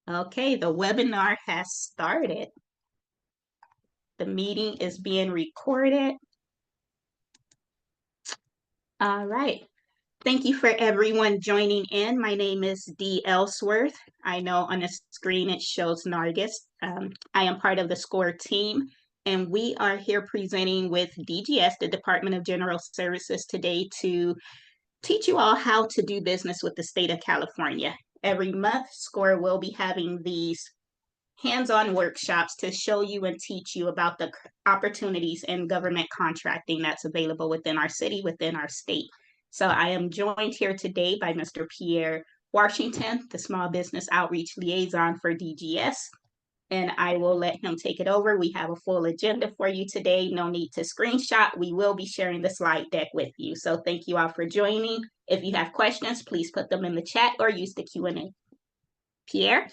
Okay, the webinar has started. The meeting is being recorded. All right. Thank you for everyone joining in. My name is Dee Ellsworth. I know on the screen it shows Nargis. I am part of the SCORE team, and we are here presenting with DGS, the Department of General Services, today to teach you all how to do business with the state of California. Every month, SCORE will be having these hands-on workshops to show you and teach you about the opportunities in government contracting that's available within our city, within our state. So I am joined here today by Mr. Pierre Washington, the Small Business Outreach Liaison for DGS, and I will let him take it over. We have a full agenda for you today. No need to screenshot. We will be sharing the slide deck with you. So thank you all for joining. If you have questions, please put them in the chat or use the Q&A. Pierre?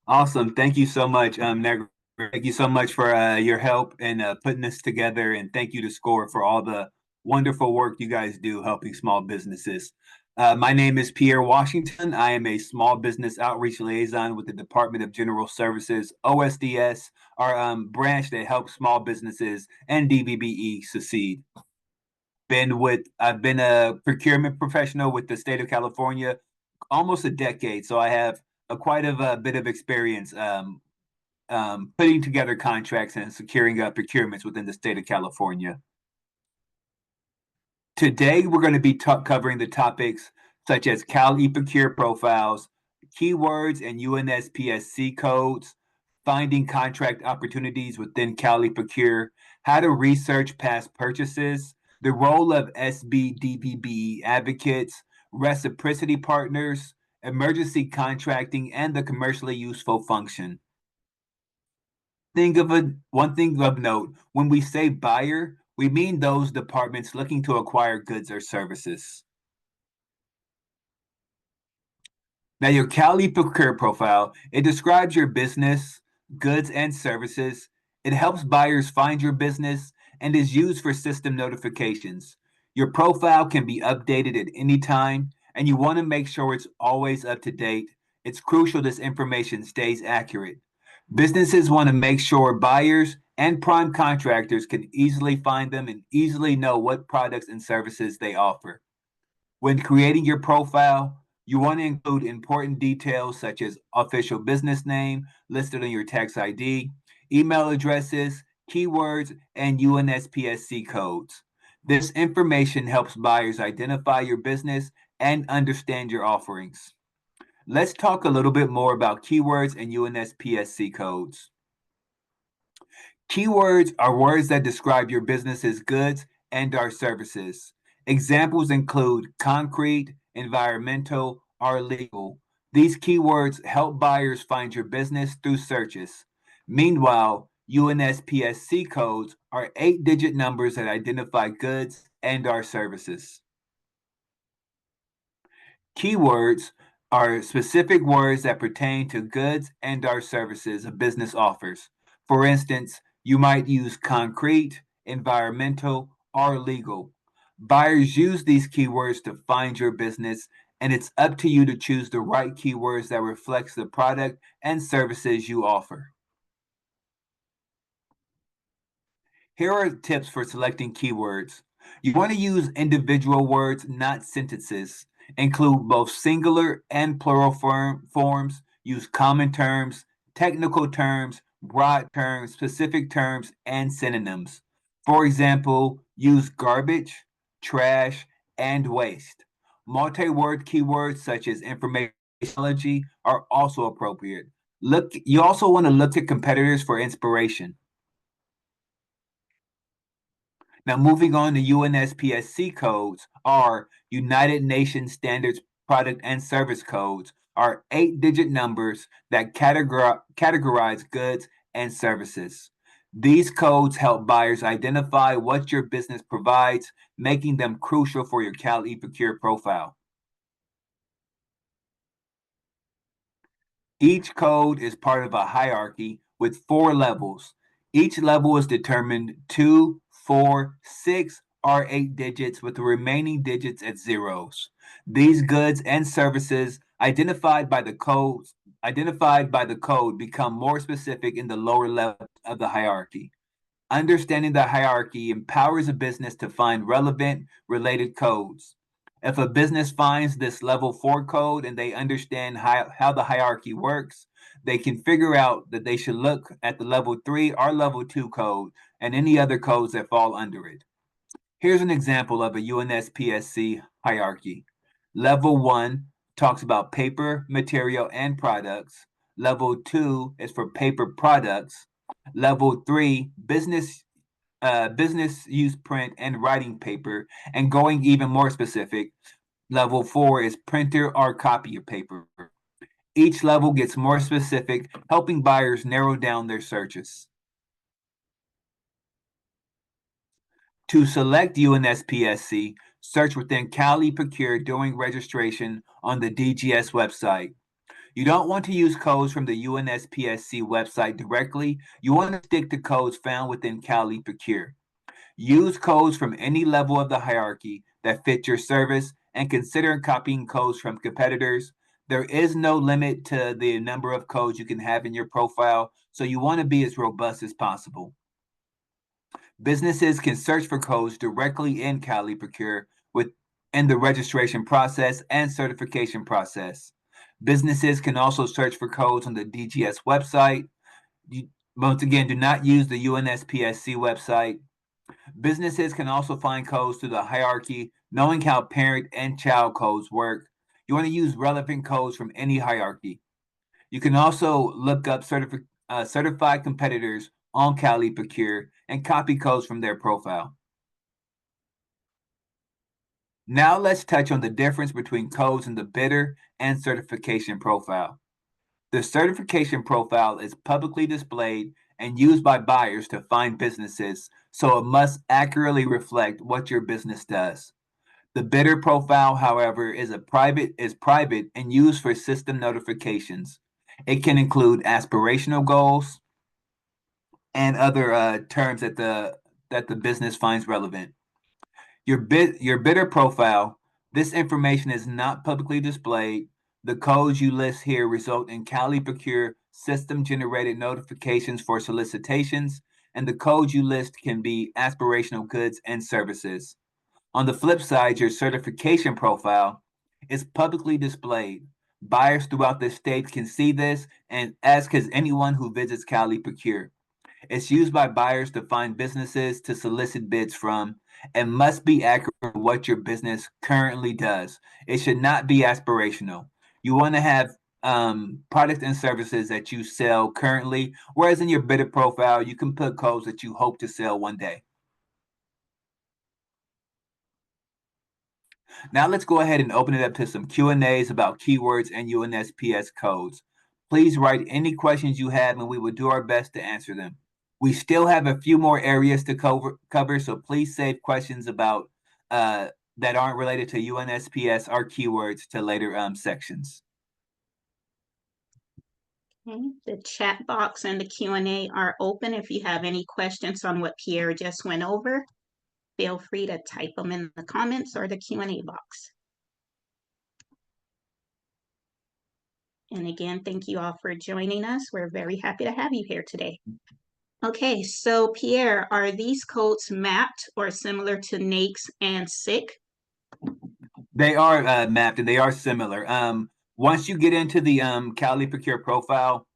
Awesome. Thank you so much, Negra. Thank you so much for your help in putting this together, and thank you to SCORE for all the wonderful work you guys do helping small businesses. My name is Pierre Washington. I am a small business outreach liaison with the Department of General Services, OSDS, our branch that helps small businesses and DVBE succeed. I've been a procurement professional with the state of California almost a decade, so I have quite a bit of experience putting together contracts and securing procurements within the state of California. Today, we're going to be covering the topics such as Cal eProcure profiles, keywords and UNSPSC codes, finding contract opportunities within Cal eProcure, how to research past purchases, the role of DVBE advocates, reciprocity partners, emergency contracting, and the commercially useful function. One thing of note, when we say buyer, we mean those departments looking to acquire goods or services. Now, your Cal eProcure profile, it describes your business, goods, and services. It helps buyers find your business and is used for system notifications. Your profile can be updated at any time, and you want to make sure it's always up to date. It's crucial this information stays accurate. Businesses want to make sure buyers and prime contractors can easily find them and easily know what products and services they offer. When creating your profile, you want to include important details such as official business name listed on your tax ID, email addresses, keywords, and UNSPSC codes. This information helps buyers identify your business and understand your offerings. Let's talk a little bit more about keywords and UNSPSC codes. Keywords are words that describe your business's goods and/or services. Examples include concrete, environmental, or legal. These keywords help buyers find your business through searches. Meanwhile, UNSPSC codes are 8-digit numbers that identify goods and/or services. Keywords are specific words that pertain to goods and/or services a business offers. For instance, you might use concrete, environmental, or legal. Buyers use these keywords to find your business, and it's up to you to choose the right keywords that reflects the product and services you offer. Here are tips for selecting keywords. You want to use individual words, not sentences. Include both singular and plural forms. Use common terms, technical terms, broad terms, specific terms, and synonyms. For example, use garbage, trash, and waste. Multi-word keywords such as information technology are also appropriate. You also want to look to competitors for inspiration. Now, moving on to UNSPSC codes are United Nations Standards Product and Service Codes, are 8-digit numbers that categorize goods and services. These codes help buyers identify what your business provides, making them crucial for your Cal eProcure profile. Each code is part of a hierarchy with 4 levels. Each level is determined 2, 4, 6, or 8 digits with the remaining digits at zeros. These goods and services identified by the codes identified by the code become more specific in the lower level of the hierarchy. Understanding the hierarchy empowers a business to find relevant, related codes. If a business finds this level 4 code and they understand how the hierarchy works, they can figure out that they should look at the level 3 or level 2 code and any other codes that fall under it. Here's an example of a UNSPSC hierarchy. Level 1 talks about paper, material, and products. Level 2 is for paper products. Level 3, business use print and writing paper. And going even more specific, level 4 is printer or copier paper. Each level gets more specific, helping buyers narrow down their searches. To select UNSPSC, search within eProcure during registration on the DGS website. You don't want to use codes from the UNSPSC website directly. You want to stick to codes found within eProcure. Use codes from any level of the hierarchy that fit your service and consider copying codes from competitors. There is no limit to the number of codes you can have in your profile, so you want to be as robust as possible. Businesses can search for codes directly in eProcure within the registration process and certification process. Businesses can also search for codes on the DGS website. Once again, do not use the UNSPSC website. Businesses can also find codes through the hierarchy, knowing how parent and child codes work. You want to use relevant codes from any hierarchy. You can also look up certified competitors on eProcure and copy codes from their profile. Now let's touch on the difference between codes in the bidder and certification profile. The certification profile is publicly displayed and used by buyers to find businesses, so it must accurately reflect what your business does. The bidder profile, however, is private and used for system notifications. It can include aspirational goals and other terms that the business finds relevant. Your bidder profile, this information is not publicly displayed. The codes you list here result in eProcure system-generated notifications for solicitations, and the codes you list can be aspirational goods and services. On the flip side, your certification profile is publicly displayed. Buyers throughout the state can see this, and as can anyone who visits eProcure. It's used by buyers to find businesses to solicit bids from and must be accurate to what your business currently does. It should not be aspirational. You want to have products and services that you sell currently, whereas in your bidder profile, you can put codes that you hope to sell one day. Now let's go ahead and open it up to some Q&As about keywords and UNSPS codes. Please write any questions you have and we will do our best to answer them. We still have a few more areas to cover, so please save questions about that aren't related to UNSPS or keywords to later sections. Okay. The chat box and the Q&A are open. If you have any questions on what Pierre just went over, feel free to type them in the comments or the Q&A box. And again, thank you all for joining us. We're very happy to have you here today. Okay, so Pierre, are these codes mapped or similar to NAICS and SIC? They are mapped and they are similar. Once you get into the eProcure profile,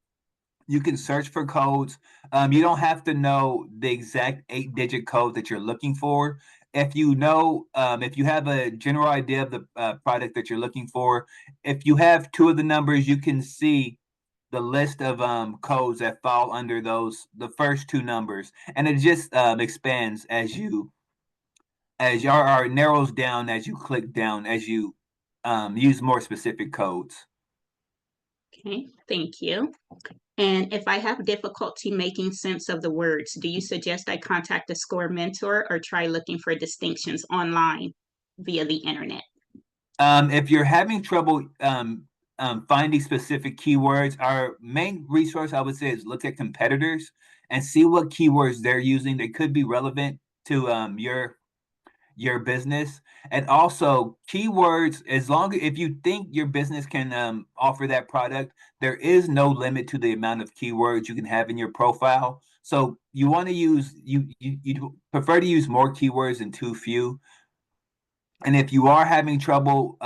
you can search for codes. You don't have to know the exact 8-digit code that you're looking for. If you know, if you have a general idea of the product that you're looking for, if you have 2 of the numbers, you can see the list of codes that fall under the first 2 numbers, and it just expands as or narrows down as you click down as you use more specific codes. Okay, thank you. And if I have difficulty making sense of the words, do you suggest I contact a SCORE mentor or try looking for distinctions online via the internet? If you're having trouble finding specific keywords, our main resource I would say is look at competitors and see what keywords they're using. They could be relevant to your business. And also keywords, as long as if you think your business can offer that product, there is no limit to the amount of keywords you can have in your profile. So you want to use you prefer to use more keywords than too few. And if you are having trouble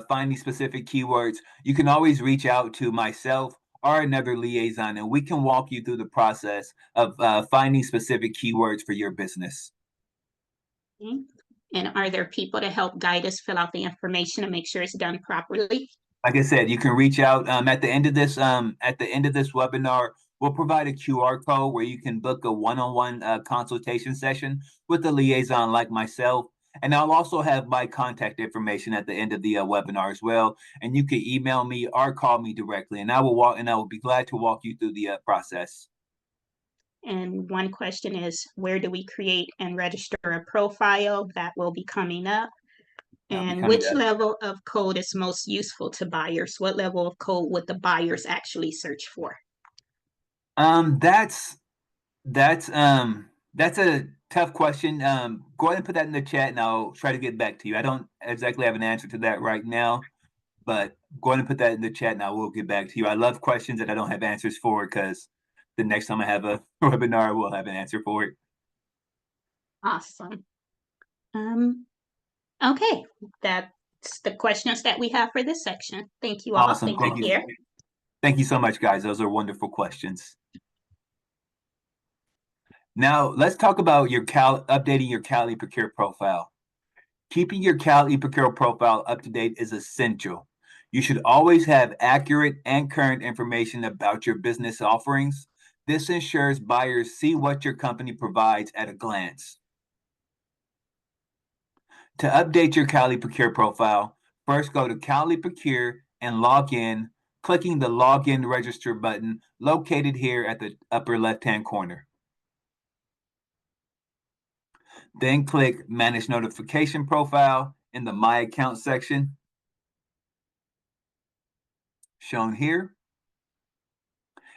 finding specific keywords, you can always reach out to myself or another liaison, and we can walk you through the process of finding specific keywords for your business. Okay. And are there people to help guide us fill out the information and make sure it's done properly? Like I said, you can reach out at the end of this webinar. We'll provide a QR code where you can book a one-on-one consultation session with a liaison like myself. And I'll also have my contact information at the end of the webinar as well. And you can email me or call me directly, and I will be glad to walk you through the process. And one question is, where do we create and register a profile? That will be coming up. That'll be And coming which up. level of code is most useful to buyers? What level of code would the buyers actually search for? Um, that's that's a tough question. Go ahead and put that in the chat, and I'll try to get back to you. I don't exactly have an answer to that right now, but go ahead and put that in the chat, and I will get back to you. I love questions that I don't have answers for because the next time I have a webinar, I will have an answer for it. Awesome. Okay, that's the questions that we have for this section. Thank you all. Awesome. Thank you, Thank you. Pierre. Thank you so much, guys. Those are wonderful questions. Now, let's talk about updating your Cal eProcure profile. Keeping your Cal eProcure profile up to date is essential. You should always have accurate and current information about your business offerings. This ensures buyers see what your company provides at a glance. To update your Cal eProcure profile, first go to Cal eProcure and log in, clicking the Login Register button located here at the upper left-hand corner. Then click Manage Notification Profile in the My Account section, shown here.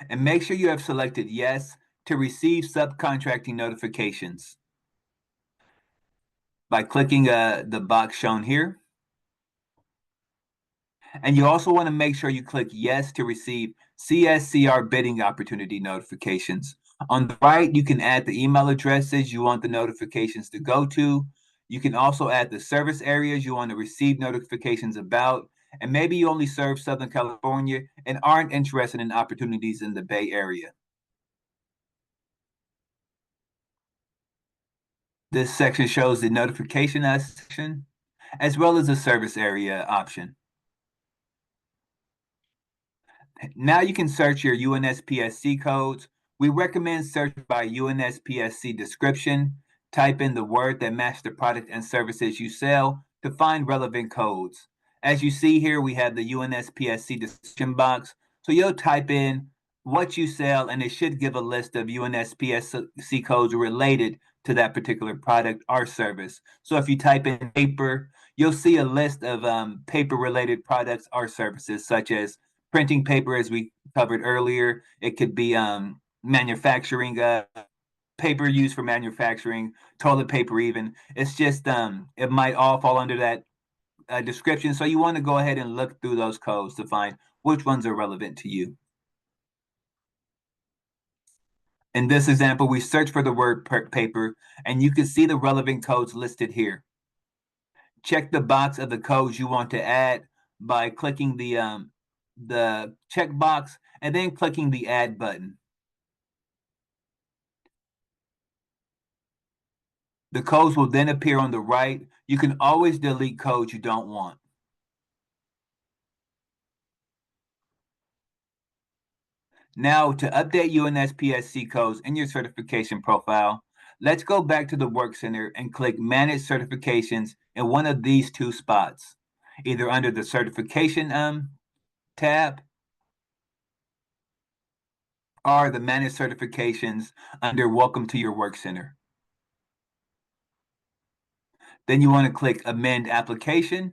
And make sure you have selected Yes to receive subcontracting notifications by clicking the box shown here. And you also want to make sure you click Yes to receive CSCR bidding opportunity notifications. On the right, you can add the email addresses you want the notifications to go to. You can also add the service areas you want to receive notifications about. And maybe you only serve Southern California and aren't interested in opportunities in the Bay Area. This section shows the notification section, as well as the service area option. Now you can search your UNSPSC codes. We recommend search by UNSPSC description. Type in the word that matches the product and services you sell to find relevant codes. As you see here, we have the UNSPSC description box. So you'll type in what you sell, and it should give a list of UNSPSC codes related to that particular product or service. So if you type in paper, you'll see a list of paper-related products or services, such as printing paper, as we covered earlier. It could be manufacturing paper used for manufacturing, toilet paper even. It's just it might all fall under that description. So you want to go ahead and look through those codes to find which ones are relevant to you. In this example, we search for the word paper, and you can see the relevant codes listed here. Check the box of the codes you want to add by clicking the checkbox and then clicking the Add button. The codes will then appear on the right. You can always delete codes you don't want. Now, to update UNSPSC codes in your certification profile, let's go back to the Work Center and click Manage Certifications in one of these two spots, either under the Certification tab or the Manage Certifications under Welcome to your Work Center. Then you want to click Amend Application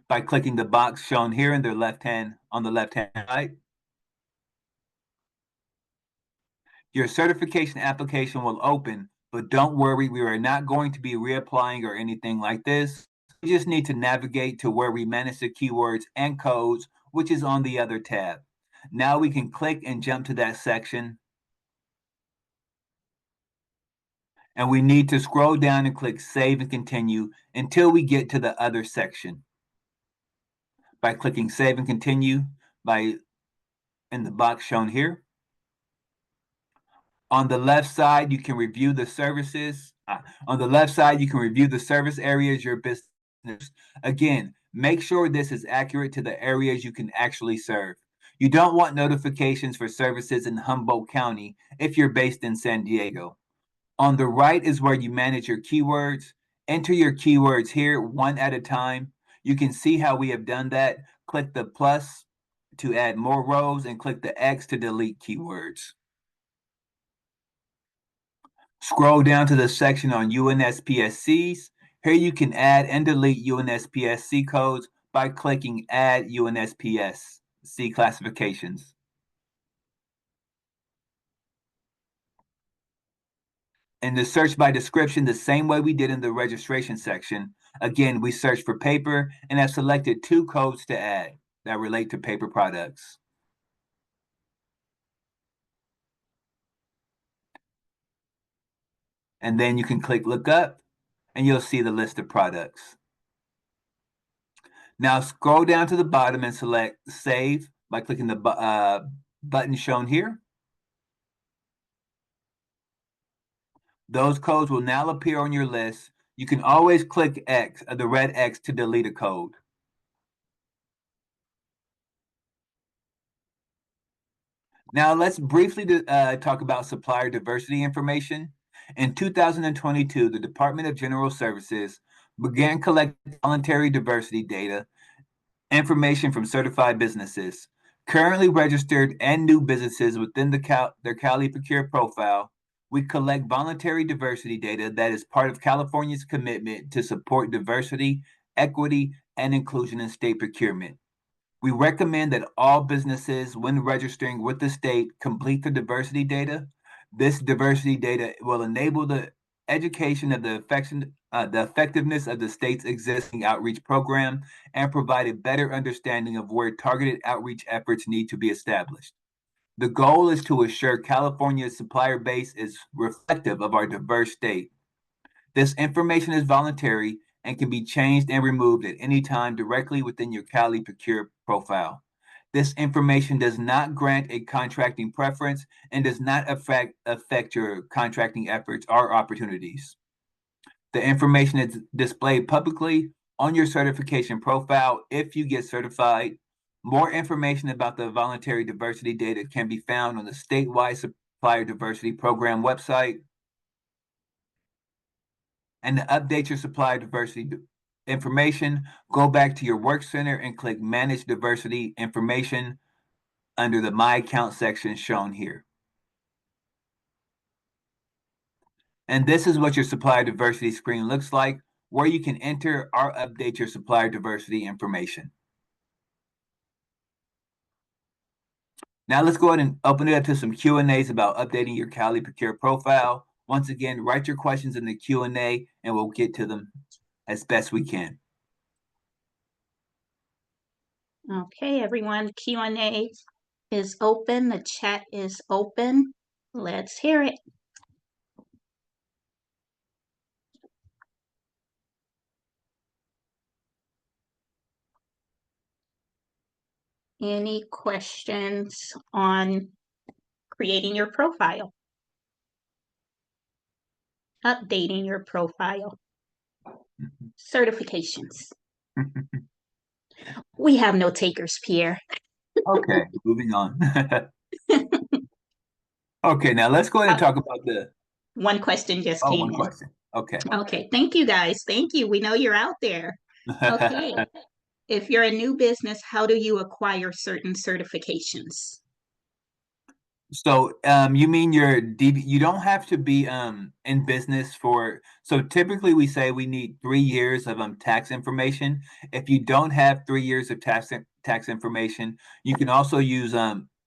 by clicking the box shown here on the left-hand side. Your certification application will open, But don't worry, we are not going to be reapplying or anything like this. We just need to navigate to where we manage the keywords and codes, which is on the other tab. Now we can click and jump to that section. And we need to scroll down and click Save and Continue until we get to the other section. By clicking Save and Continue in the box shown here. On the left side, you can review the services. On the left side, you can review the service areas your business. Again, make sure this is accurate to the areas you can actually serve. You don't want notifications for services in Humboldt County if you're based in San Diego. On the right is where you manage your keywords. Enter your keywords here one at a time. You can see how we have done that. Click the plus to add more rows and click the X to delete keywords. Scroll down to the section on UNSPSCs. Here you can add and delete UNSPSC codes by clicking Add UNSPSC classifications. In the search by description, the same way we did in the registration section, again, we search for paper and have selected 2 codes to add that relate to paper products. And then you can click Look Up, and you'll see the list of products. Now scroll down to the bottom and select Save by clicking the button shown here. Those codes will now appear on your list. You can always click X, the red X, to delete a code. Now let's briefly talk about supplier diversity information. In 2022, the Department of General Services began collecting voluntary diversity data information from certified businesses. Currently registered and new businesses within their eProcure profile, we collect voluntary diversity data that is part of California's commitment to support diversity, equity, and inclusion in state procurement. We recommend that all businesses, when registering with the state, complete the diversity data. This diversity data will enable the education of the effectiveness of the state's existing outreach program and provide a better understanding of where targeted outreach efforts need to be established. The goal is to assure California's supplier base is reflective of our diverse state. This information is voluntary and can be changed and removed at any time directly within your eProcure profile. This information does not grant a contracting preference and does not affect your contracting efforts or opportunities. The information is displayed publicly on your certification profile if you get certified. More information about the voluntary diversity data can be found on the statewide supplier diversity program website. And to update your supplier diversity information, go back to your work center and click Manage Diversity Information under the My Account section shown here. And this is what your supplier diversity screen looks like, where you can enter or update your supplier diversity information. Now let's go ahead and open it up to some Q&As about updating your eProcure profile. Once again, write your questions in the Q&A and we'll get to them as best we can. Okay, everyone, Q&A is open. The chat is open. Let's hear it. Any questions on creating your profile? Updating your profile? Certifications? We have no takers, Pierre. Okay, moving on. Okay, now let's go ahead and talk about the... One question just came in. One question. Okay. Okay, thank you guys. Thank you. We know you're out there. Okay. If you're a new business, how do you acquire certain certifications? So you mean your you don't have to be in business for, so typically we say we need 3 years of tax information. If you don't have 3 years of tax information, you can also use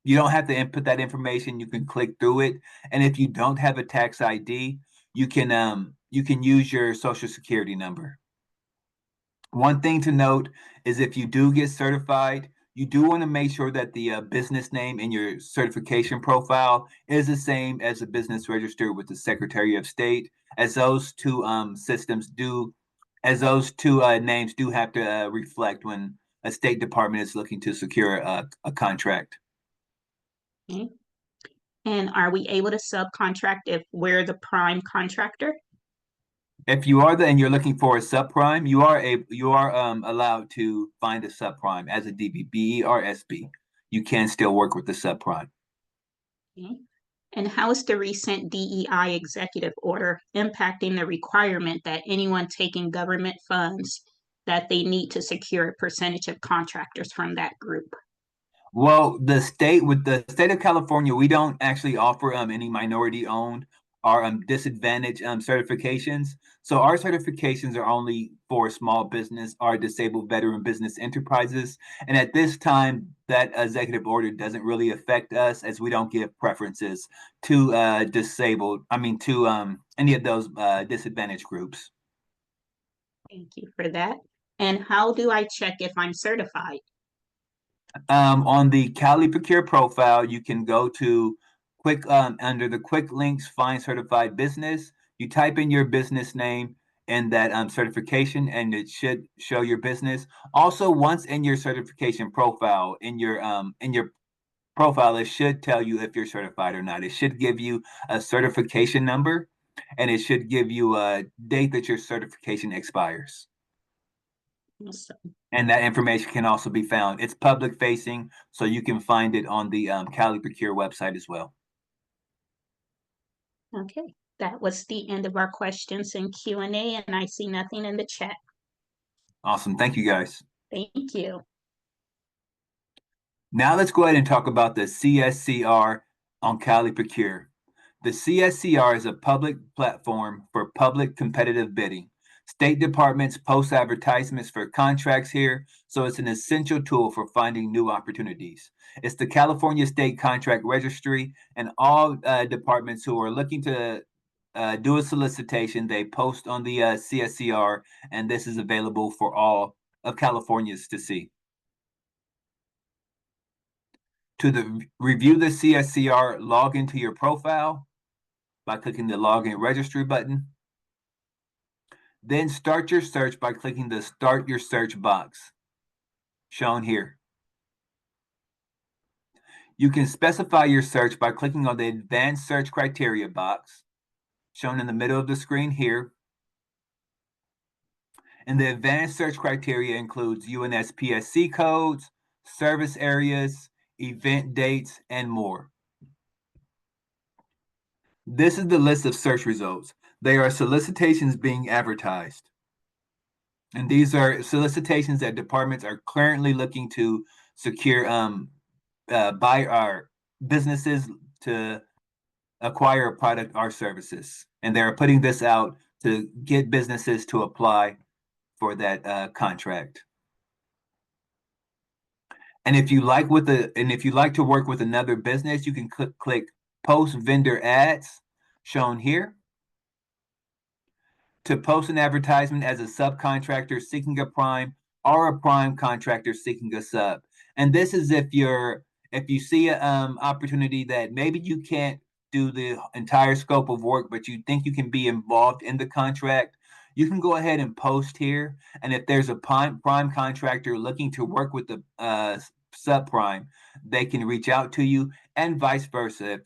you don't have to input that information, you can click through it. And if you don't have a tax ID, you can use your social security number. One thing to note is if you do get certified, you do want to make sure that the business name in your certification profile is the same as the business register with the Secretary of State, as those two those two names do have to reflect when a State Department is looking to secure a contract. Okay. And are we able to subcontract if we're the prime contractor? If you are and you're looking for a subprime, you are allowed to find a subprime as a DVBE or SB. You can still work with the subprime. Okay. And how is the recent DEI executive order impacting the requirement that anyone taking government funds that they need to secure a percentage of contractors from that group? Well, the state of California, we don't actually offer any minority owned or disadvantaged certifications. So our certifications are only for small business or disabled veteran business enterprises. And at this time, that executive order doesn't really affect us as we don't give preferences to to any of those disadvantaged groups. Thank you for that. And how do I check if I'm certified? On the eProcure profile, you can go to quick under the quick links, find certified business. You type in your business name and that certification, and it should show your business. Also, once in your certification profile, in your profile, it should tell you if you're certified or not. It should give you a certification number, and it should give you a date that your certification expires. Awesome. And that information can also be found. It's public facing, so you can find it on the eProcure website as well. Okay, that was the end of our questions and Q&A, and I see nothing in the chat. Awesome. Thank you, guys. Thank you. Now let's go ahead and talk about the CSCR on eProcure. The CSCR is a public platform for public competitive bidding. State departments post advertisements for contracts here, so it's an essential tool for finding new opportunities. It's the California State Contract Registry, and all departments who are looking to do a solicitation, they post on the CSCR, and this is available for all of Californians to see. Review the CSCR, log into your profile by clicking the Login Registry button. Then start your search by clicking the Start Your Search box, shown here. You can specify your search by clicking on the Advanced Search Criteria box, shown in the middle of the screen here. And the Advanced Search Criteria includes UNSPSC codes, service areas, event dates, and more. This is the list of search results. They are solicitations being advertised. And these are solicitations that departments are currently looking to secure by our businesses to acquire a product or services. And they're putting this out to get businesses to apply for that contract. And if you like to work with another business, you can click Post Vendor Ads, shown here, to post an advertisement as a subcontractor seeking a prime or a prime contractor seeking a sub. And this is if you see an opportunity that maybe you can't do the entire scope of work, but you think you can be involved in the contract, you can go ahead and post here. And if there's a prime contractor looking to work with the subprime, they can reach out to you, and vice versa.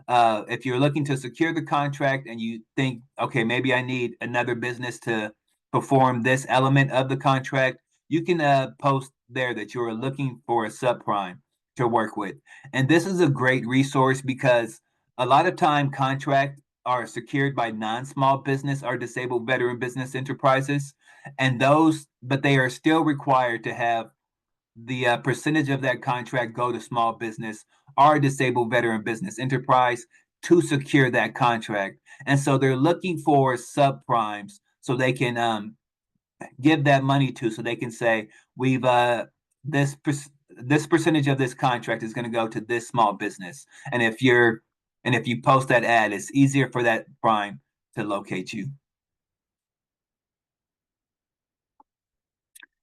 If you're looking to secure the contract and you think, okay, maybe I need another business to perform this element of the contract, you can post there that you're looking for a subprime to work with. And this is a great resource because a lot of time contracts are secured by non-small business or disabled veteran business enterprises, but they are still required to have the percentage of that contract go to small business or disabled veteran business enterprise to secure that contract. And so they're looking for subprimes so they can give that money to, so they can say, we've this percentage of this contract is going to go to this small business. And if you post that ad, it's easier for that prime to locate you.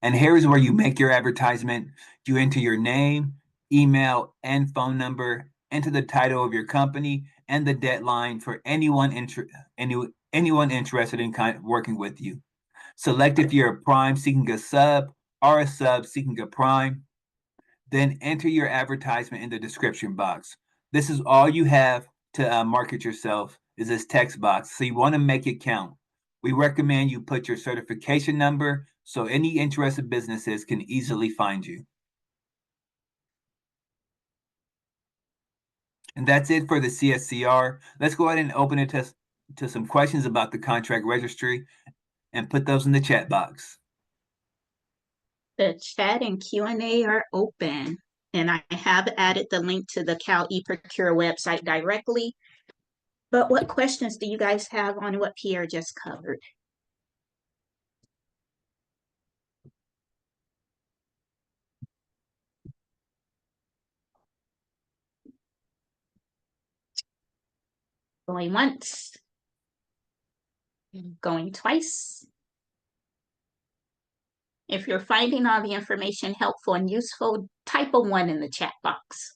And here's where you make your advertisement. You enter your name, email, and phone number, enter the title of your company and the deadline for anyone interested in working with you. Select if you're a prime seeking a sub or a sub seeking a prime. Then enter your advertisement in the description box. This is all you have to market yourself is this text box. So you want to make it count. We recommend you put your certification number so any interested businesses can easily find you. And that's it for the CSCR. Let's go ahead and open it to some questions about the contract registry and put those in the chat box. The chat and Q&A are open, and I have added the link to the Cal eProcure website directly. But what questions do you guys have on what Pierre just covered? Going once, going twice. If you're finding all the information helpful and useful, type a 1 in the chat box.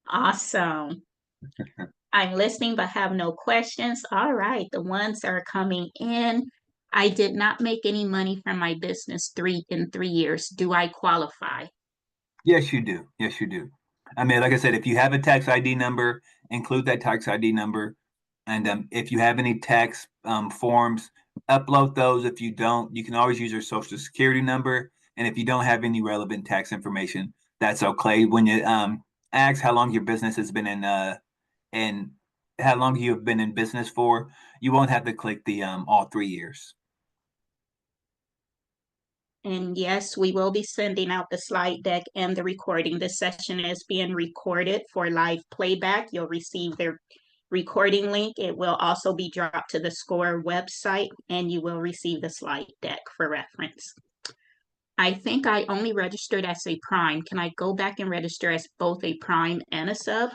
Awesome. I'm listening but have no questions. All right, the ones are coming in. I did not make any money from my business in 3 years. Do I qualify? Yes, you do. Yes, you do. I mean, like I said, if you have a tax ID number, include that tax ID number. And if you have any tax forms, upload those. If you don't, you can always use your social security number. And if you don't have any relevant tax information, that's okay. When you ask how long your business has been and how long you've been in business for, you won't have to click the all 3 years. And yes, we will be sending out the slide deck and the recording. This session is being recorded for live playback. You'll receive the recording link. It will also be dropped to the SCORE website, and you will receive the slide deck for reference. I think I only registered as a prime. Can I go back and register as both a prime and a sub?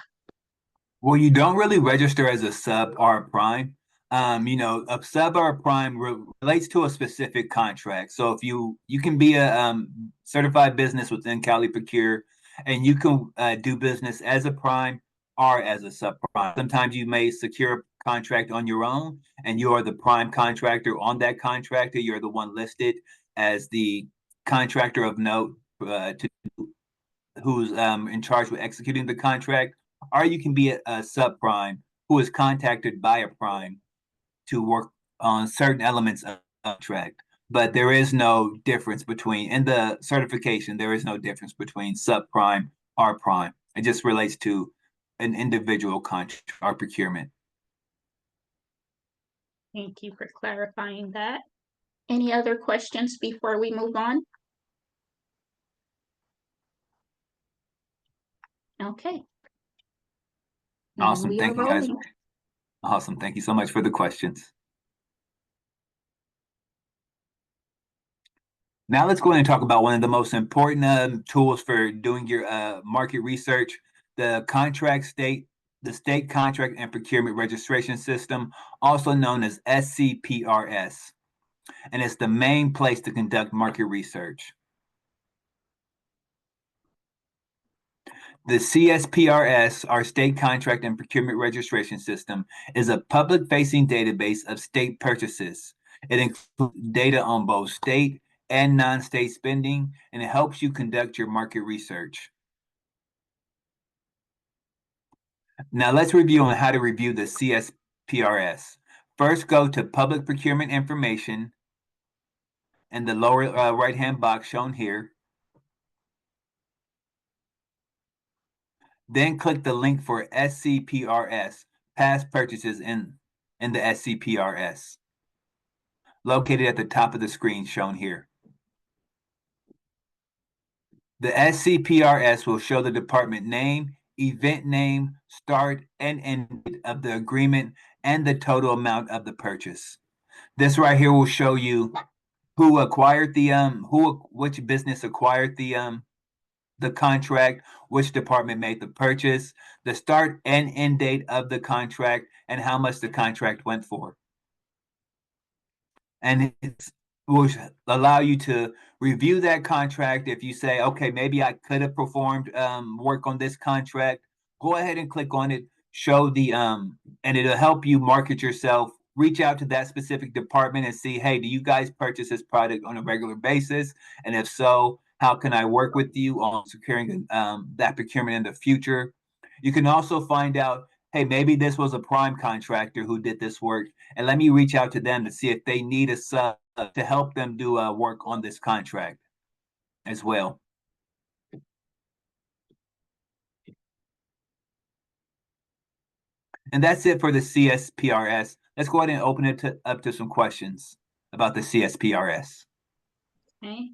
Well, you don't really register as a sub or a prime. A sub or a prime relates to a specific contract. So if you can be a certified business within Cal eProcure, and you can do business as a prime or as a sub prime. Sometimes you may secure a contract on your own, and you are the prime contractor on that contractor. You're the one listed as the contractor of note who's in charge with executing the contract, or you can be a subprime who is contacted by a prime to work on certain elements of the contract. But there is no difference in the certification, there is no difference between subprime or prime. It just relates to an individual contract or procurement. Thank you for clarifying that. Any other questions before we move on? Okay. Awesome. Thank you, guys. Rolling. Awesome. Thank you so much for the questions. Now let's go ahead and talk about one of the most important tools for doing your market research, the state contract and procurement registration system, also known as SCPRS. And it's the main place to conduct market research. The CSPRS, our State Contract and Procurement Registration System, is a public-facing database of state purchases. It includes data on both state and non-state spending, and it helps you conduct your market research. Now let's review on how to review the CSPRS. First, go to Public Procurement Information in the lower right-hand box shown here. Then click the link for SCPRS, Past Purchases in the SCPRS, located at the top of the screen shown here. The SCPRS will show the department name, event name, start and end date of the agreement, and the total amount of the purchase. This right here will show you who acquired the which business acquired the the contract, which department made the purchase, the start and end date of the contract, and how much the contract went for. And it will allow you to review that contract. If you say, okay, maybe I could have performed work on this contract, go ahead and click on it, show and it'll help you market yourself. Reach out to that specific department and see, hey, do you guys purchase this product on a regular basis? And if so, how can I work with you on securing that procurement in the future? You can also find out, hey, maybe this was a prime contractor who did this work, and let me reach out to them to see if they need a sub to help them do work on this contract as well. And that's it for the CSPRS. Let's go ahead and open it up to some questions about the CSPRS. Okay.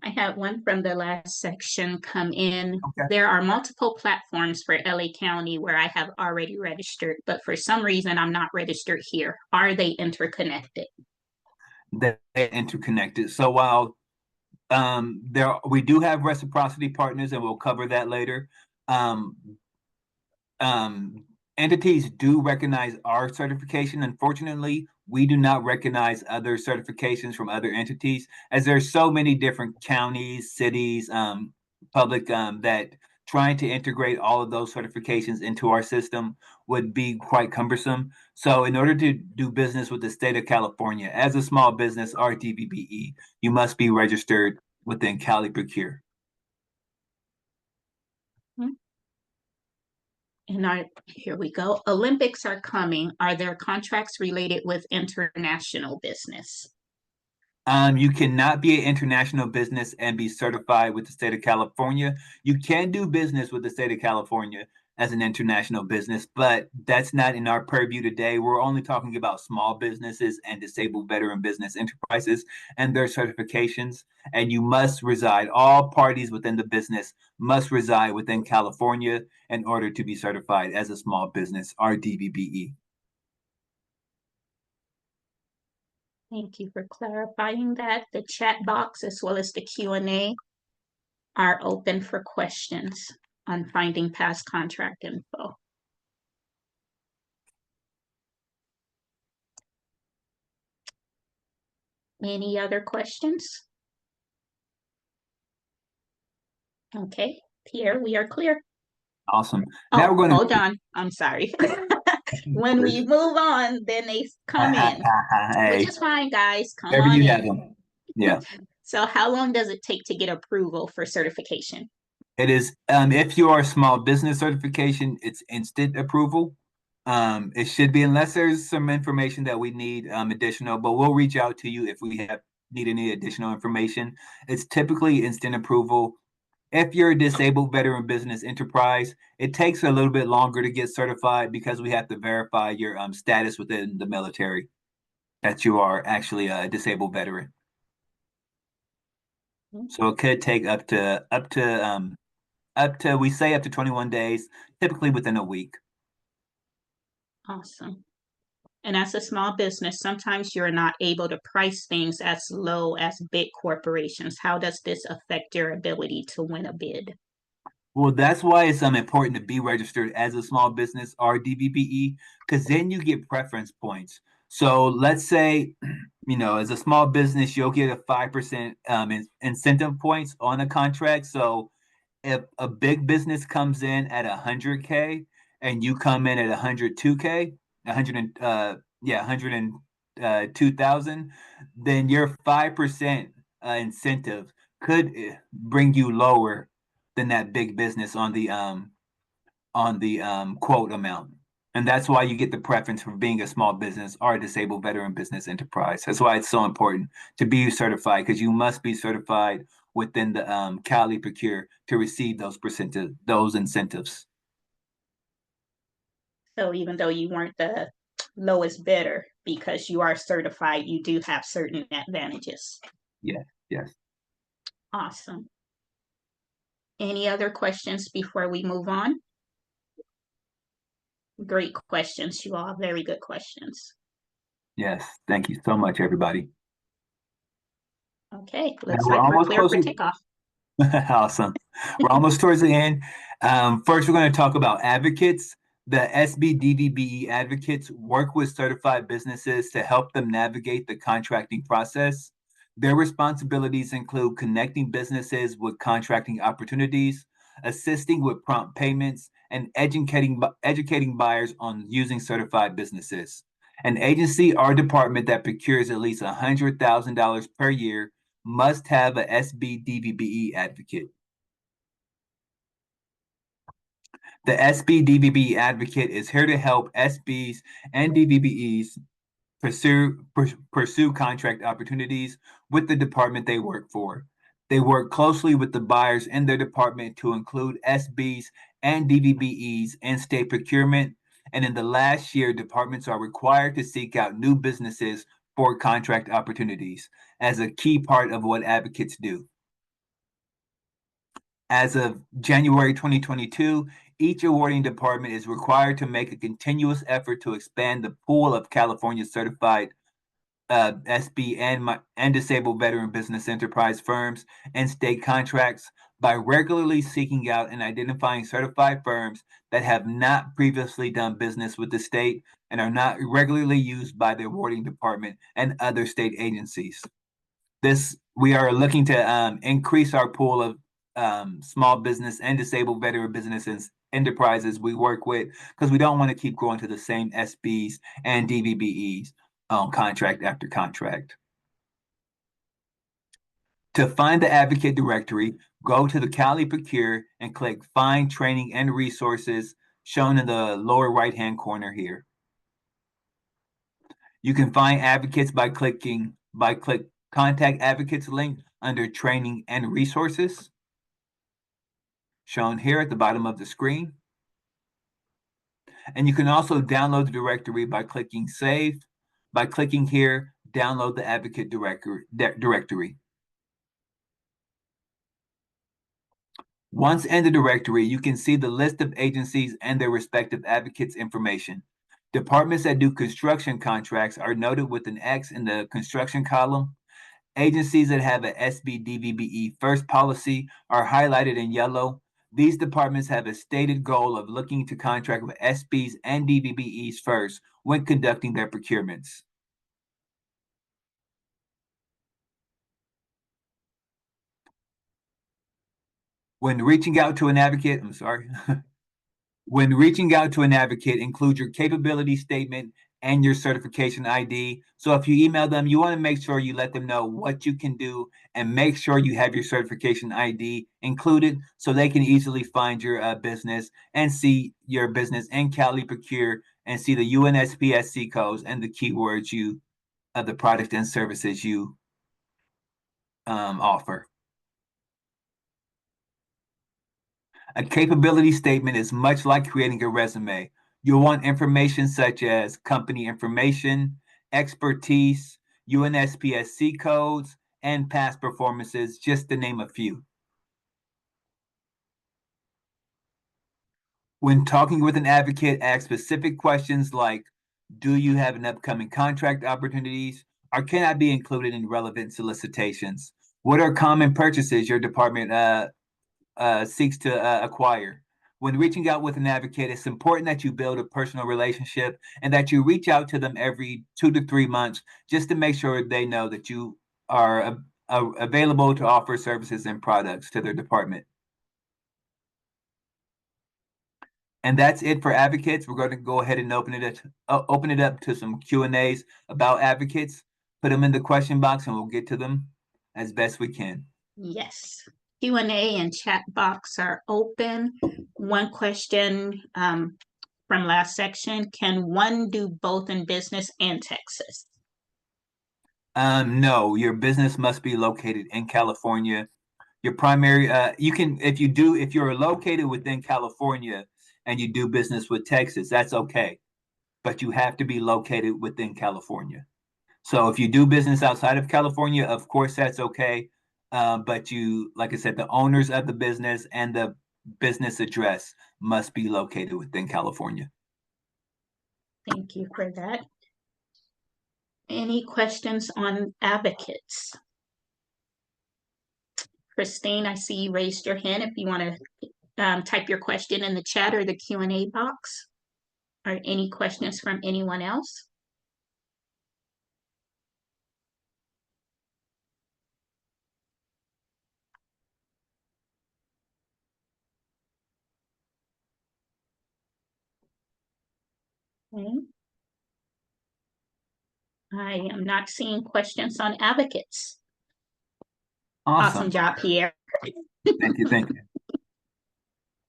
I had one from the last section come in. Okay. There are multiple platforms for LA County where I have already registered, but for some reason I'm not registered here. Are they interconnected? They're interconnected. So while we do have reciprocity partners, and we'll cover that later. Um, Entities do recognize our certification. Unfortunately, we do not recognize other certifications from other entities, as there's so many different counties, cities, public that trying to integrate all of those certifications into our system would be quite cumbersome. So in order to do business with the state of California as a small business or DVBE, you must be registered within eProcure. And here we go. Olympics are coming. Are there contracts related with international business? You cannot be an international business and be certified with the state of California. You can do business with the state of California as an international business, but that's not in our purview today. We're only talking about small businesses and disabled veteran business enterprises and their certifications. And you must reside, all parties within the business must reside within California in order to be certified as a small business, or DVBE. Thank you for clarifying that. The chat box as well as the Q&A are open for questions on finding past contract info. Any other questions? Okay, Pierre, we are clear. Awesome. Now we're going to hold on. I'm sorry. When we move on, then they come in, which is fine, guys. Come on in. Have them. Yeah. So how long does it take to get approval for certification? It is, if you are a small business certification, it's instant approval. It should be, unless there's some information that we need additional, but we'll reach out to you if we need any additional information. It's typically instant approval. If you're a disabled veteran business enterprise, it takes a little bit longer to get certified because we have to verify your status within the military, that you are actually a disabled veteran. So it could take up to we say up to 21 days, typically within a week. Awesome. And as a small business, sometimes you're not able to price things as low as big corporations. How does this affect your ability to win a bid? Well, that's why it's important to be registered as a small business or DVBE, because then you get preference points. So let's say, as a small business, you'll get a 5% incentive points on a contract. So if a big business comes in at 100K and you come in at 102K, 102,000, then your 5% incentive could bring you lower than that big business on the quote amount. And that's why you get the preference for being a small business or a disabled veteran business enterprise. That's why it's so important to be certified, because you must be certified within the eProcure to receive those incentives. So even though you weren't the lowest bidder, because you are certified, you do have certain advantages. Yes, yes. Awesome. Any other questions before we move on? Great questions, you all. Very good questions. Yes, thank you so much, everybody. Okay, looks like we're clear for takeoff. Awesome. We're almost towards the end. First, we're going to talk about advocates. The SBDVBE advocates work with certified businesses to help them navigate the contracting process. Their responsibilities include connecting businesses with contracting opportunities, assisting with prompt payments, and educating buyers on using certified businesses. An agency or department that procures at least $100,000 per year must have a SBDVBE advocate. The SBDVBE advocate is here to help SBs and DVBEs pursue contract opportunities with the department they work for. They work closely with the buyers in their department to include SBs and DVBEs in state procurement. And in the last year, departments are required to seek out new businesses for contract opportunities as a key part of what advocates do. As of January 2022, each awarding department is required to make a continuous effort to expand the pool of California certified SB and disabled veteran business enterprise firms and state contracts by regularly seeking out and identifying certified firms that have not previously done business with the state and are not regularly used by the awarding department and other state agencies. We are looking to increase our pool of small business and disabled veteran businesses enterprises we work with because we don't want to keep going to the same SBs and DVBEs contract after contract. To find the advocate directory, go to the eProcure and click Find Training and Resources shown in the lower right-hand corner here. You can find advocates by click Contact Advocates link under Training and Resources, shown here at the bottom of the screen. And you can also download the directory by clicking Save. By clicking here, download the advocate directory. Once in the directory, you can see the list of agencies and their respective advocates information. Departments that do construction contracts are noted with an X in the construction column. Agencies that have a SBDVBE first policy are highlighted in yellow. These departments have a stated goal of looking to contract with SBs and DVBEs first when conducting their procurements. When reaching out to an advocate, When reaching out to an advocate, include your capability statement and your certification ID. So if you email them, you want to make sure you let them know what you can do and make sure you have your certification ID included so they can easily find your business and see your business in eProcure and see the UNSPSC codes and the keywords of the product and services you offer. A capability statement is much like creating a resume. You'll want information such as company information, expertise, UNSPSC codes, and past performances, just to name a few. When talking with an advocate, ask specific questions like, do you have an upcoming contract opportunities, or can I be included in relevant solicitations? What are common purchases your department seeks to acquire? When reaching out with an advocate, it's important that you build a personal relationship and that you reach out to them every 2 to 3 months just to make sure they know that you are available to offer services and products to their department. And that's it for advocates. We're going to go ahead and open it up to some Q&As about advocates. Put them in the question box and we'll get to them as best we can. Yes. Q&A and chat box are open. One question from last section, can one do both in business and Texas? No, your business must be located in California. Your primary, you can, if you're located within California and you do business with Texas, that's okay. But you have to be located within California. So if you do business outside of California, of course, that's okay. But like I said, the owners of the business and the business address must be located within California. Thank you for that. Any questions on advocates? Christine, I see you raised your hand if you want to type your question in the chat or the Q&A box. Or any questions from anyone else? Okay. I am not seeing questions on advocates. Awesome Awesome. job, Pierre. Thank you. Thank you.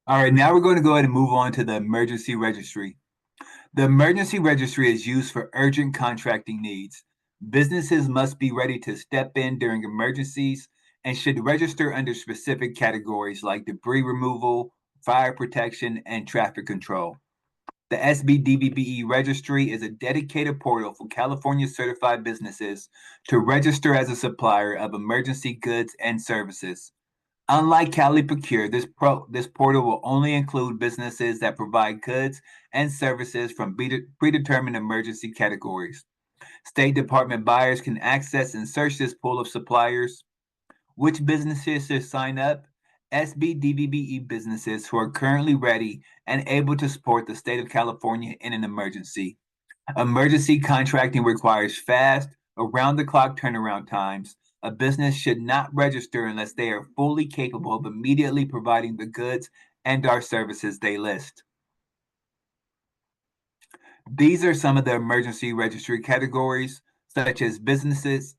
All right, now we're going to go ahead and move on to the emergency registry. The emergency registry is used for urgent contracting needs. Businesses must be ready to step in during emergencies and should register under specific categories like debris removal, fire protection, and traffic control. The SBDVBE Registry is a dedicated portal for California certified businesses to register as a supplier of emergency goods and services. Unlike eProcure, this portal will only include businesses that provide goods and services from predetermined emergency categories. State Department buyers can access and search this pool of suppliers. Which businesses should sign up? SBDVBE businesses who are currently ready and able to support the state of California in an emergency. Emergency contracting requires fast, around the clock turnaround times. A business should not register unless they are fully capable of immediately providing the goods and or services they list. These are some of the emergency registry categories, such as businesses.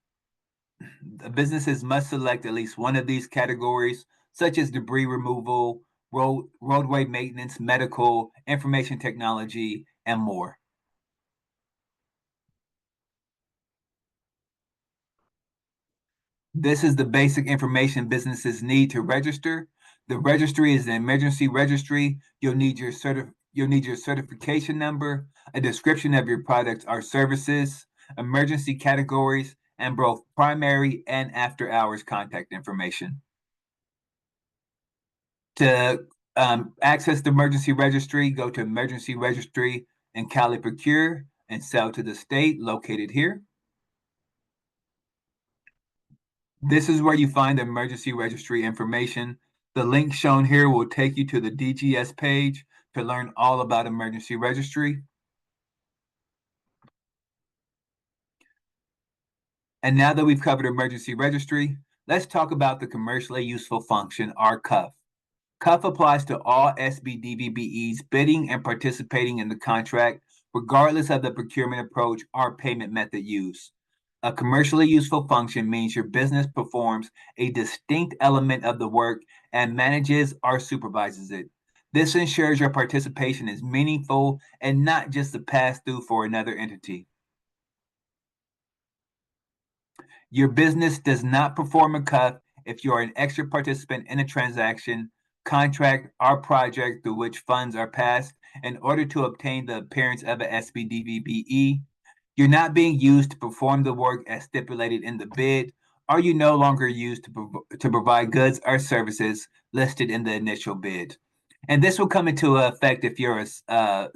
Businesses must select at least one of these categories, such as debris removal, roadway maintenance, medical, information technology, and more. This is the basic information businesses need to register. The registry is an emergency registry. You'll need your certification number, a description of your products or services, emergency categories, and both primary and after hours contact information. To access the emergency registry, go to emergency registry and eProcure and sell to the state located here. This is where you find the emergency registry information. The link shown here will take you to the DGS page to learn all about emergency registry. And now that we've covered emergency registry, let's talk about the commercially useful function, or CUF. CUF applies to all SBDVBEs bidding and participating in the contract, regardless of the procurement approach or payment method used. A commercially useful function means your business performs a distinct element of the work and manages or supervises it. This ensures your participation is meaningful and not just a pass-through for another entity. Your business does not perform a CUF if you are an extra participant in a transaction, contract, or project through which funds are passed in order to obtain the appearance of an SBDVBE. You're not being used to perform the work as stipulated in the bid, or you no longer used to provide goods or services listed in the initial bid. And this will come into effect if you're a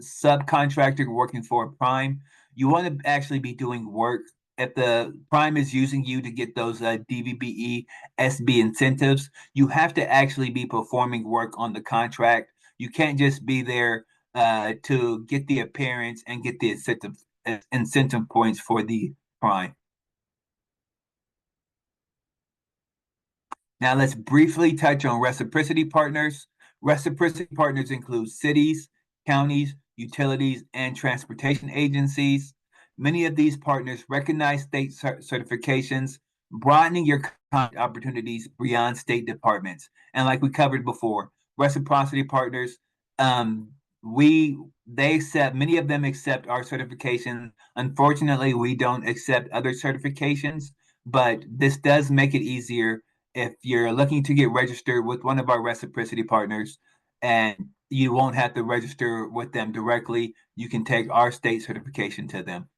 subcontractor working for a prime. You want to actually be doing work. If the prime is using you to get those DVBE SB incentives, you have to actually be performing work on the contract. You can't just be there to get the appearance and get the incentive points for the prime. Now let's briefly touch on reciprocity partners. Reciprocity partners include cities, counties, utilities, and transportation agencies. Many of these partners recognize state certifications, broadening your opportunities beyond state departments. And like we covered before, reciprocity partners, they accept, many of them accept our certification. Unfortunately, we don't accept other certifications, but this does make it easier if you're looking to get registered with one of our reciprocity partners, and you won't have to register with them directly. You can take our state certification to them.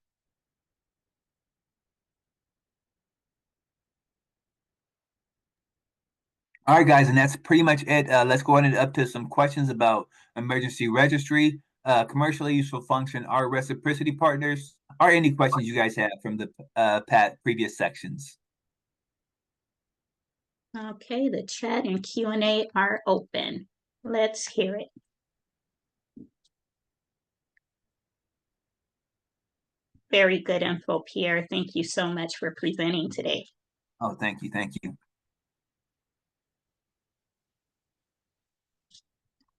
All right, guys, and that's pretty much it. Let's go ahead and up to some questions about emergency registry, commercially useful function, our reciprocity partners, or any questions you guys have from the previous sections. Okay, the chat and Q&A are open. Let's hear it. Very good info, Pierre. Thank you so much for presenting today. Oh, thank you. Thank you.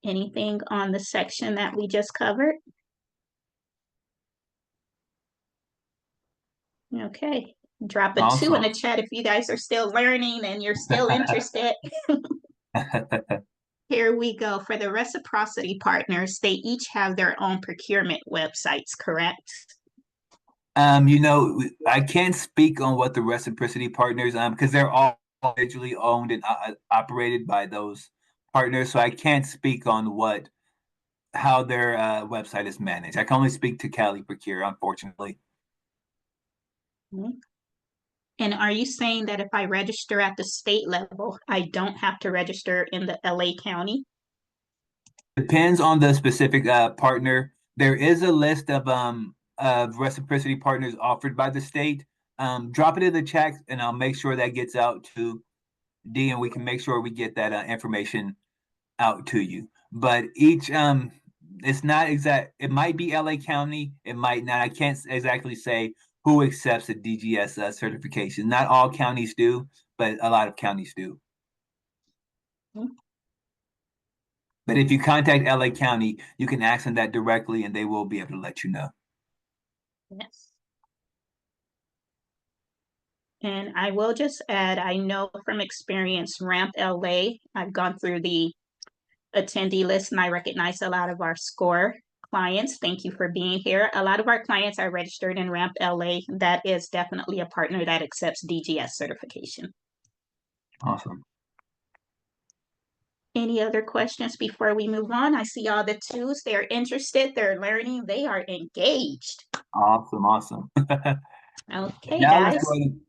Anything on the section that we just covered? Okay, drop a 2 in the Awesome. chat if you guys are still learning and you're still interested. Here we go. For the reciprocity partners, they each have their own procurement websites, correct? I can't speak on what the reciprocity partners, because they're all individually owned and operated by those partners. So I can't speak on how their website is managed. I can only speak to Cali Procure, unfortunately. Mhm. And are you saying that if I register at the state level, I don't have to register in the LA County? Depends on the specific partner. There is a list of reciprocity partners offered by the state. Drop it in the chat, and I'll make sure that gets out to D, and we can make sure we get that information out to you. But it's not exact. It might be LA County. It might not. I can't exactly say who accepts a DGS certification. Not all counties do, but a lot of counties do. Mhm. But if you contact LA County, you can ask them that directly, and they will be able to let you know. Yes. And I will just add, I know from experience, Ramp LA, I've gone through the attendee list and I recognize a lot of our SCORE clients. Thank you for being here. A lot of our clients are registered in Ramp LA. That is definitely a partner that accepts DGS certification. Awesome. Any other questions before we move on? I see all the twos. They're interested, they're learning, they are engaged. Awesome. Awesome. Okay, Now let's guys. go ahead.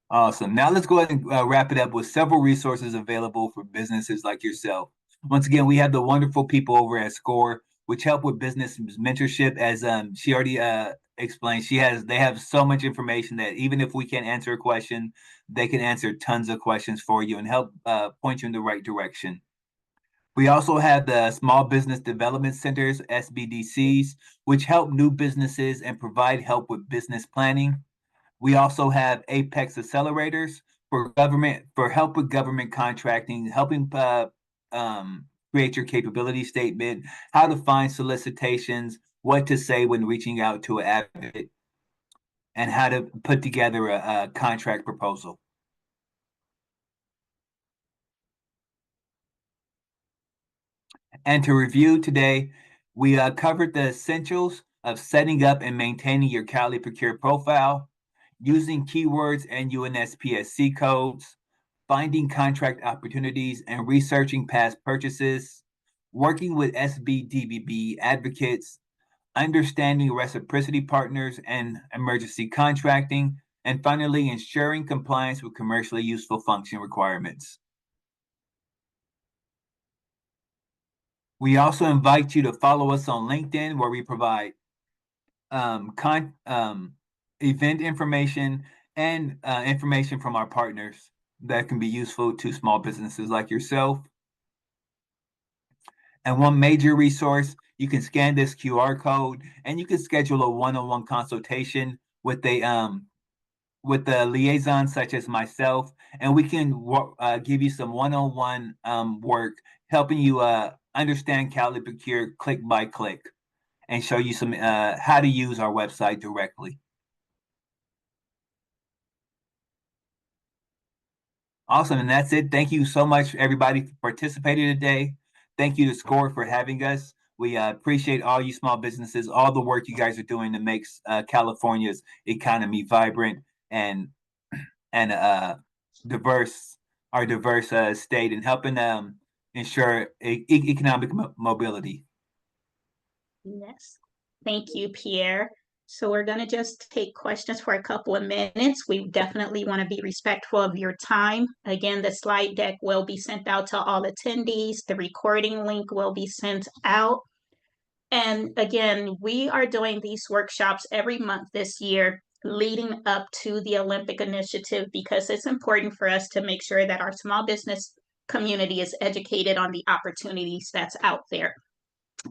Awesome. Now let's go ahead and wrap it up with several resources available for businesses like yourself. Once again, we have the wonderful people over at SCORE, which help with business mentorship. As she already explained, they have so much information that even if we can't answer a question, they can answer tons of questions for you and help point you in the right direction. We also have the Small Business Development Centers, SBDCs, which help new businesses and provide help with business planning. We also have Apex Accelerators for help with government contracting, helping create your capability statement, how to find solicitations, what to say when reaching out to an advocate, and how to put together a contract proposal. And to review today, we covered the essentials of setting up and maintaining your Cali Procure profile, using keywords and UNSPSC codes, finding contract opportunities and researching past purchases, working with DVBE advocates, understanding reciprocity partners and emergency contracting, and finally, ensuring compliance with commercially useful function requirements. We also invite you to follow us on LinkedIn, where we provide um, con- um, event information and information from our partners that can be useful to small businesses like yourself. And one major resource, you can scan this QR code and you can schedule a one-on-one consultation with a liaison such as myself, and we can give you some one-on-one work helping you understand Cali Procure click by click and show you some how to use our website directly. Awesome, and that's it. Thank you so much, everybody, for participating today. Thank you to SCORE for having us. We appreciate all you small businesses, all the work you guys are doing to make California's economy vibrant and and diverse, our diverse state, and helping ensure economic mobility. Yes. Thank you, Pierre. So we're going to just take questions for a couple of minutes. We definitely want to be respectful of your time. Again, the slide deck will be sent out to all attendees. The recording link will be sent out. And again, we are doing these workshops every month this year leading up to the Olympic initiative, because it's important for us to make sure that our small business community is educated on the opportunities that's out there.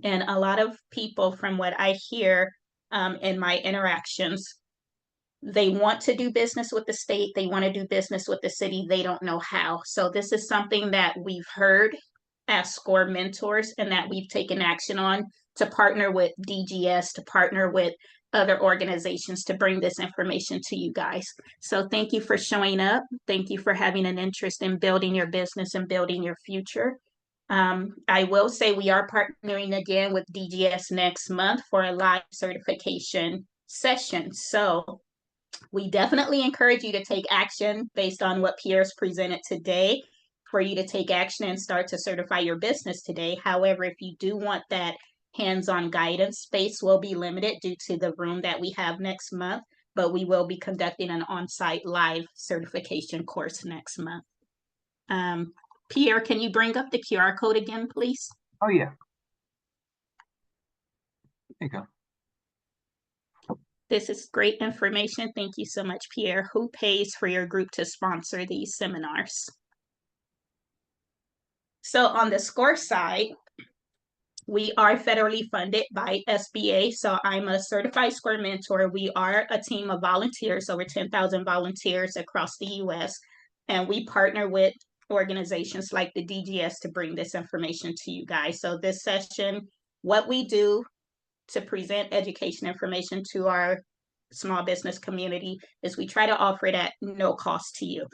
And a lot of people, from what I hear in my interactions, they want to do business with the state, they want to do business with the city, they don't know how. So this is something that we've heard as SCORE mentors and that we've taken action on to partner with DGS, to partner with other organizations to bring this information to you guys. So thank you for showing up. Thank you for having an interest in building your business and building your future. I will say we are partnering again with DGS next month for a live certification session. So we definitely encourage you to take action based on what Pierre's presented today, for you to take action and start to certify your business today. However, if you do want that hands-on guidance, space will be limited due to the room that we have next month, but we will be conducting an on-site live certification course next month. Pierre, can you bring up the QR code again, please? Oh, yeah. There you go. This is great information. Thank you so much, Pierre. Who pays for your group to sponsor these seminars? So on the SCORE side, we are federally funded by SBA. So I'm a certified SCORE mentor. We are a team of volunteers, over 10,000 volunteers across the US. And we partner with organizations like the DGS to bring this information to you guys. So this session, what we do to present education information to our small business community is we try to offer it at no cost to you.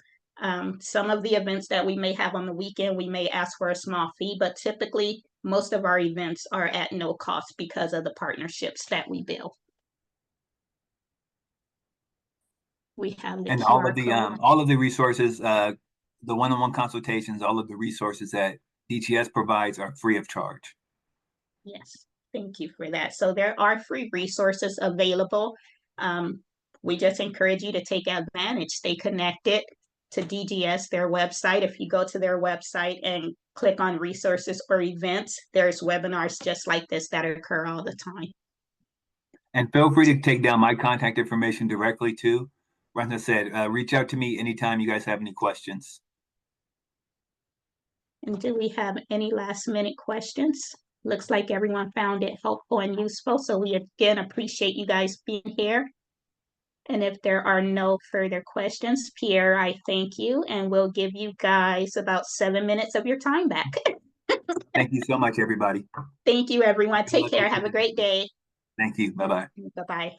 Some of the events that we may have on the weekend, we may ask for a small fee, but typically most of our events are at no cost because of the partnerships that we build. We have the And QR all of the resources, the one-on-one consultations, all of the resources that DGS provides are free of charge. Yes, thank you for that. So there are free resources available. We just encourage you to take advantage, stay connected to DGS, their website. If you go to their website and click on resources or events, there's webinars just like this that occur all the time. And feel free to take down my contact information directly too. Brenda said, reach out to me anytime you guys have any questions. And do we have any last minute questions? Looks like everyone found it helpful and useful. So we again appreciate you guys being here. And if there are no further questions, Pierre, I thank you, and we'll give you guys about 7 minutes of your time back. Thank you so much, everybody. Thank you, everyone. Take care. Have a great day. Thank you. Bye-bye. Bye-bye.